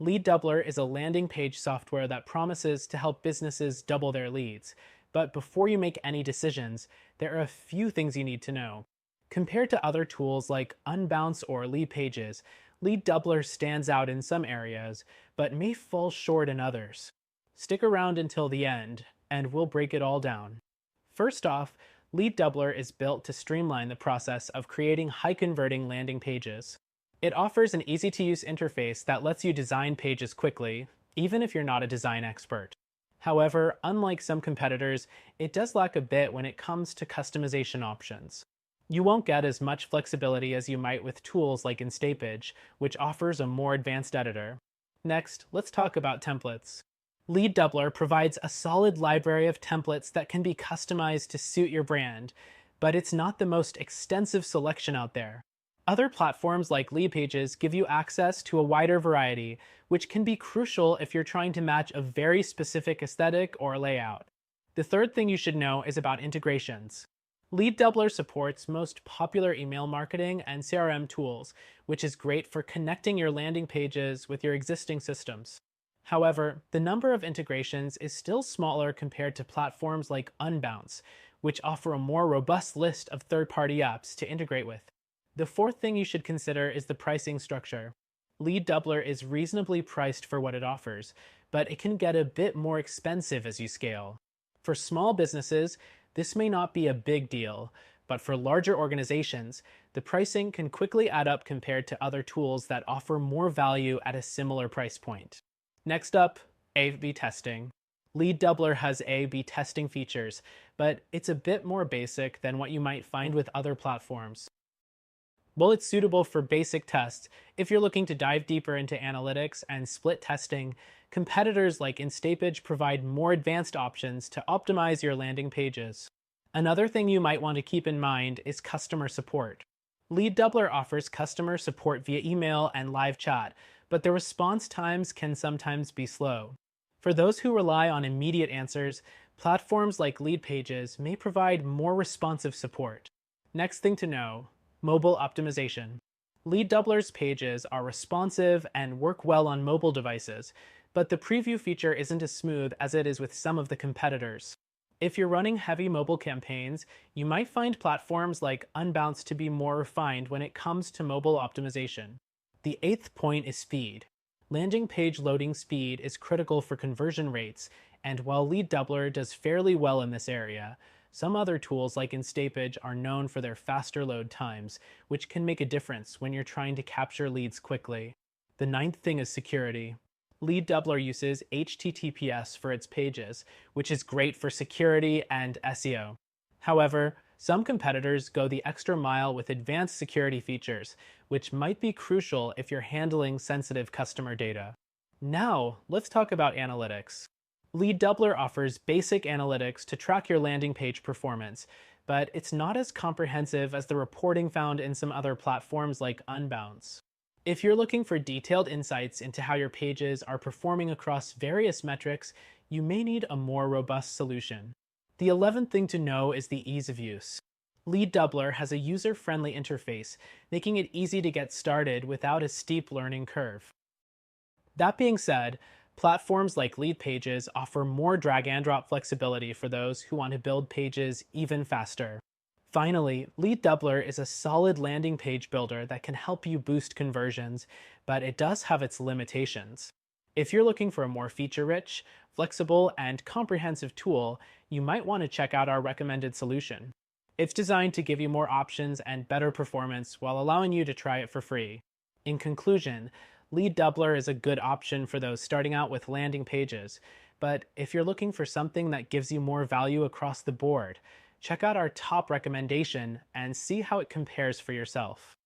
LeadDoubler is a landing page software that promises to help businesses double their leads. But before you make any decisions, there are a few things you need to know. Compared to other tools like Unbounce or Lead Pages, LeadDoubler stands out in some areas, but may fall short in others. Stick around until the end, and we'll break it all down. First off, LeadDoubler is built to streamline the process of creating high-converting landing pages. It offers an easy-to-use interface that lets you design pages quickly, even if you're not a design expert. However, unlike some competitors, it does lack a bit when it comes to customization options. You won't get as much flexibility as you might with tools like InstaPage, which offers a more advanced editor. Next, let's talk about templates. LeadDoubler provides a solid library of templates that can be customized to suit your brand, but it's not the most extensive selection out there. Other platforms like Lead Pages give you access to a wider variety, which can be crucial if you're trying to match a very specific aesthetic or layout. The third thing you should know is about integrations. LeadDoubler supports most popular email marketing and CRM tools, which is great for connecting your landing pages with your existing systems. However, the number of integrations is still smaller compared to platforms like Unbounce, which offer a more robust list of third-party apps to integrate with. The fourth thing you should consider is the pricing structure. LeadDoubler is reasonably priced for what it offers, but it can get a bit more expensive as you scale. For small businesses, this may not be a big deal, but for larger organizations, the pricing can quickly add up compared to other tools that offer more value at a similar price point. Next up, A/B testing. LeadDoubler has A/B testing features, but it's a bit more basic than what you might find with other platforms. While it's suitable for basic tests, if you're looking to dive deeper into analytics and split testing, competitors like InstaPage provide more advanced options to optimize your landing pages. Another thing you might want to keep in mind is customer support. LeadDoubler offers customer support via email and live chat, but the response times can sometimes be slow. For those who rely on immediate answers, platforms like Lead Pages may provide more responsive support. Next thing to know, mobile optimization. LeadDoubler's pages are responsive and work well on mobile devices, but the preview feature isn't as smooth as it is with some of the competitors. If you're running heavy mobile campaigns, you might find platforms like Unbounce to be more refined when it comes to mobile optimization. The eighth point is speed. Landing page loading speed is critical for conversion rates, and while LeadDoubler does fairly well in this area, some other tools like InstaPage are known for their faster load times, which can make a difference when you're trying to capture leads quickly. The ninth thing is security. LeadDoubler uses HTTPS for its pages, which is great for security and SEO. However, some competitors go the extra mile with advanced security features, which might be crucial if you're handling sensitive customer data. Now, let's talk about analytics. LeadDoubler offers basic analytics to track your landing page performance, but it's not as comprehensive as the reporting found in some other platforms like Unbounce. If you're looking for detailed insights into how your pages are performing across various metrics, you may need a more robust solution. The 11th thing to know is the ease of use. LeadDoubler has a user-friendly interface, making it easy to get started without a steep learning curve. That being said, platforms like Lead Pages offer more drag-and-drop flexibility for those who want to build pages even faster. Finally, LeadDoubler is a solid landing page builder that can help you boost conversions, but it does have its limitations. If you're looking for a more feature-rich, flexible, and comprehensive tool, you might want to check out our recommended solution. It's designed to give you more options and better performance while allowing you to try it for free. In conclusion, LeadDoubler is a good option for those starting out with landing pages, but if you're looking for something that gives you more value across the board, check out our top recommendation and see how it compares for yourself.